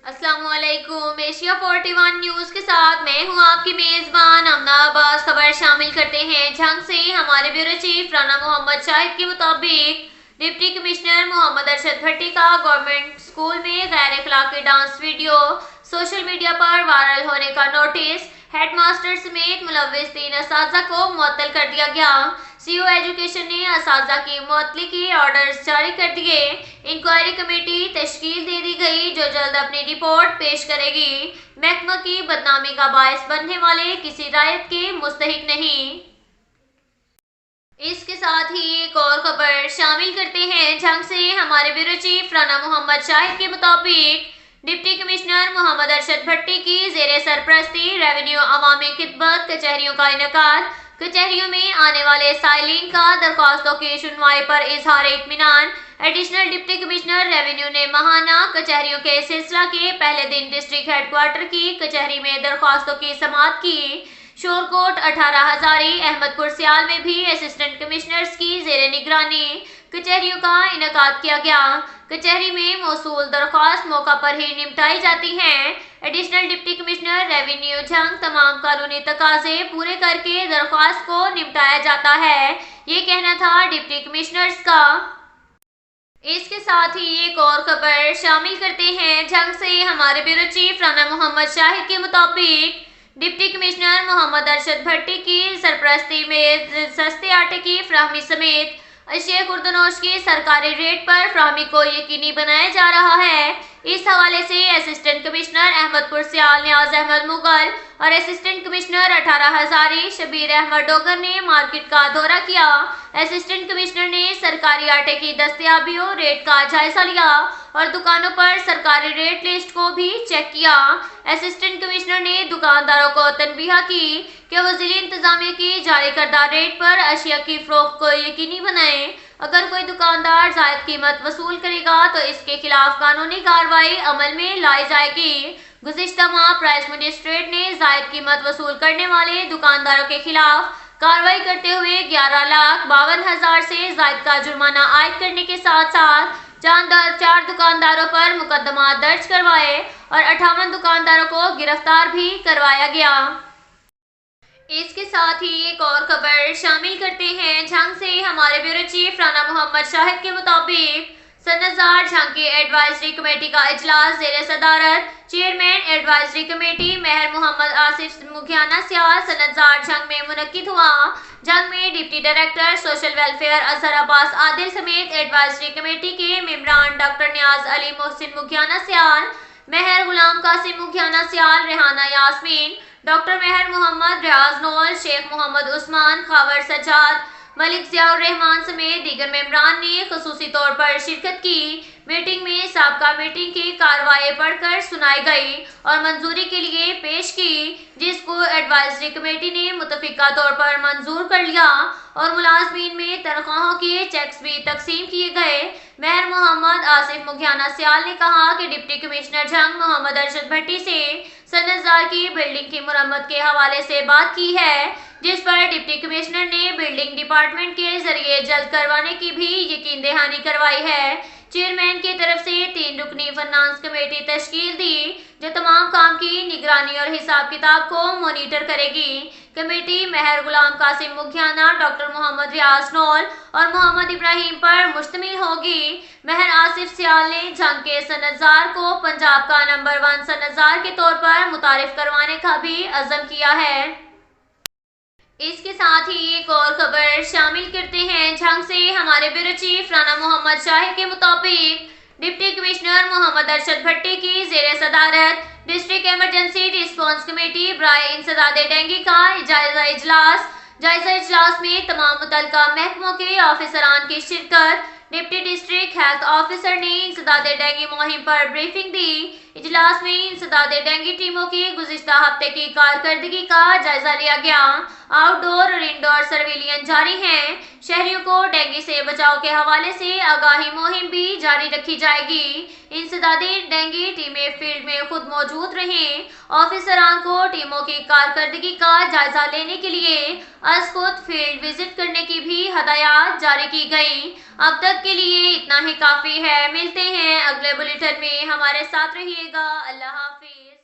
अस्सलाम वालेकुम। Asia 41 news के साथ मैं हूं आपकी मेजबान अमना अब्बास। खबर शामिल करते हैं झंग से। हमारे ब्यूरो चीफ राना मोहम्मद शाहिद के मुताबिक डिप्टी कमिश्नर मोहम्मद अरशद भट्टी का गवर्नमेंट स्कूल में गैर अखलाकी डांस वीडियो सोशल मीडिया पर वायरल होने का नोटिस हेडमास्टर समेत मुलव्विस 3 असातिज़ा को मुअत्तल कर दिया गया। सीओ एजुकेशन ने असातिज़ा की मुअत्तली के ऑर्डर्स जारी कर दिए। इंक्वायरी कमेटी तश्कील दे दी गई जो जल्द अपनी रिपोर्ट पेश करेगी। महकमा की बदनामी का बायस बनने वाले किसी रायत के मुस्तहिक नहीं। इसके साथ ही एक और खबर शामिल करते हैं झंग से। हमारे ब्यूरो चीफ राना मोहम्मद शाहिद के मुताबिक डिप्टी कमिश्नर मोहम्मद अरशद भट्टी की जेर सरपरस्ती रेवेन्यू अवामी खिदमत कचहरियों का इनेकाद। कचहरियों में आने वाले साइलिन का दरख्वास्तों की सुनवाई पर इजहार इत्मीनान। एडिशनल डिप्टी कमिश्नर रेवेन्यू ने माहाना कचहरियों के सिलसिला के पहले दिन डिस्ट्रिक्ट हेडक्वार्टर की कचहरी में दरख्वास्तों की समाअत की। शोरकोट 18 हजारी अहमदपुर सियाल में भी असिस्टेंट कमिश्नर्स की जेर निगरानी कचहरियों का इनेकाद किया गया। कचहरी में मौसूल दरख्वास्त मौका पर ही निपटाई जाती हैं। Additional deputy commissioner revenue Jhang तमाम कानूनी तकाजे पूरे करके दरख्वास्त को निपटाया जाता है, ये कहना था डिप्टी कमिश्नर्स का। इसके साथ ही एक और खबर शामिल करते हैं झंग से। हमारे ब्यूरो चीफ राना मोहम्मद शाहिद के मुताबिक डिप्टी कमिश्नर मोहम्मद अरशद भट्टी की सरपरस्ती में सस्ते आटे की फराहमी समेत अशिया खुर्दनोश की सरकारी रेट पर फराहमी को यकीनी बनाया जा रहा है। इस हवाले से असिस्टेंट कमिश्नर अहमदपुर सियाल नियाज अहमद मुगल और असिस्टेंट कमिश्नर 18 हजारी शबीर अहमद डोगर ने मार्केट का दौरा किया। असिस्टेंट कमिश्नर ने सरकारी आटे की दस्तयाबियों रेट का जायजा लिया और दुकानों पर सरकारी रेट लिस्ट को भी चेक किया। असिस्टेंट कमिश्नर ने दुकानदारों को तनबीह की कि वो ज़िली इंतजामिया की जारी करदा रेट पर अशिया की फरोख्त को यकीनी बनाएं। अगर कोई दुकानदार जायद कीमत वसूल करेगा तो इसके खिलाफ कानूनी कार्रवाई अमल में लाई जाएगी। गुज़िश्ता माह प्राइस मजिस्ट्रेट ने जायद कीमत वसूल करने वाले दुकानदारों के खिलाफ कार्रवाई करते हुए 11,52,000 से जायद का जुर्माना आयद करने के साथ साथ 4 दुकानदारों पर मुकदमा दर्ज करवाए और 58 दुकानदारों को गिरफ्तार भी करवाया गया। इसके साथ ही एक और खबर शामिल करते हैं झंग से। हमारे ब्यूरो चीफ राना मोहम्मद शाहिद के मुताबिक सनतजार झंग की एडवाइजरी कमेटी का इजलास जेर सदारत चेयरमैन एडवाइजरी कमेटी मेहर मोहम्मद आसिफ मुखियाना सियाल सनतजार झंग में मुनक्किद हुआ। झंग में deputy director social welfare Azhar Abbas Adil समेत एडवाइजरी कमेटी के मेंबरान डॉक्टर नियाज अली मोहसिन मुखियाना सियाल, मेहर गुलाम कासिम मुखियाना सियाल, रेहाना यास्मीन, डॉक्टर मेहर मोहम्मद रियाज नोल, शेख मोहम्मद उस्मान, खावर सजाद, मलिक जियाउर रहमान समेत दीगर मेंबरान ने खसूसी तौर पर शिरकत की। मीटिंग में साबका मीटिंग की कार्रवाई पढ़कर सुनाई गई और मंजूरी के लिए पेश की, जिसको एडवाइजरी कमेटी ने मुतफिका तौर पर मंजूर कर लिया और मुलाजमीन में तनख्वाहों के चेक्स भी तकसीम किए गए। मेहर मोहम्मद आसिफ मुखियाना सियाल ने कहा कि डिप्टी कमिश्नर झंग मोहम्मद अरशद भट्टी से सनतजार की बिल्डिंग की मुरम्मत के हवाले से बात की है, जिस पर डिप्टी कमिश्नर ने बिल्डिंग डिपार्टमेंट के जरिए जल्द करवाने की भी यकीन दहानी करवाई है। चेयरमैन की तरफ से 3 रुकनी फाइनेंस कमेटी तश्कील दी जो तमाम काम की निगरानी और हिसाब किताब को मॉनिटर करेगी। कमेटी मेहर गुलाम कासिम मुखियाना, डॉक्टर मोहम्मद रियाज नौल और मोहम्मद इब्राहिम पर मुश्तमिल होगी। मेहर आसिफ सियाल ने झंग के सनतजार को पंजाब का नंबर 1 सनतजार के तौर पर मुतारिफ करवाने का भी अज़म किया है। इसके साथ ही एक और खबर शामिल करते हैं झंग से। हमारे ब्यूरो चीफ राना मोहम्मद शाहिद के मुताबिक डिप्टी कमिश्नर मोहम्मद अरशद भट्टी की जेर सदारत डिस्ट्रिक्ट इमरजेंसी रिस्पांस कमेटी बराए इंसदादे डेंगू का जायजा इजलास में तमाम मुतल्लिका महकमों के ऑफिसरान की शिरकत। डिप्टी डिस्ट्रिक्ट हेल्थ ऑफिसर ने इंसदादे डेंगू मुहिम पर ब्रीफिंग दी। इजलास में इंसदादे डेंगू टीमों की गुज़िश्ता हफ्ते की कारकर्दगी का जायजा लिया गया। आउटडोर और इंडोर सर्विलियंस जारी हैं। शहरियों को डेंगू से बचाव के हवाले से आगाही मुहिम भी जारी रखी जाएगी। इंसदादे डेंगू टीमें फील्ड में خود موجود رہیں۔ آفیسران کو ٹیموں کی کارکردگی کا جائزہ لینے کے لیے از خود فیلڈ وزٹ کرنے کی بھی ہدایات جاری کی گئیں۔ اب تک کے لیے اتنا ہی کافی ہے۔ ملتے ہیں اگلے بلیٹن میں، ہمارے ساتھ رہیے گا۔ اللہ حافظ۔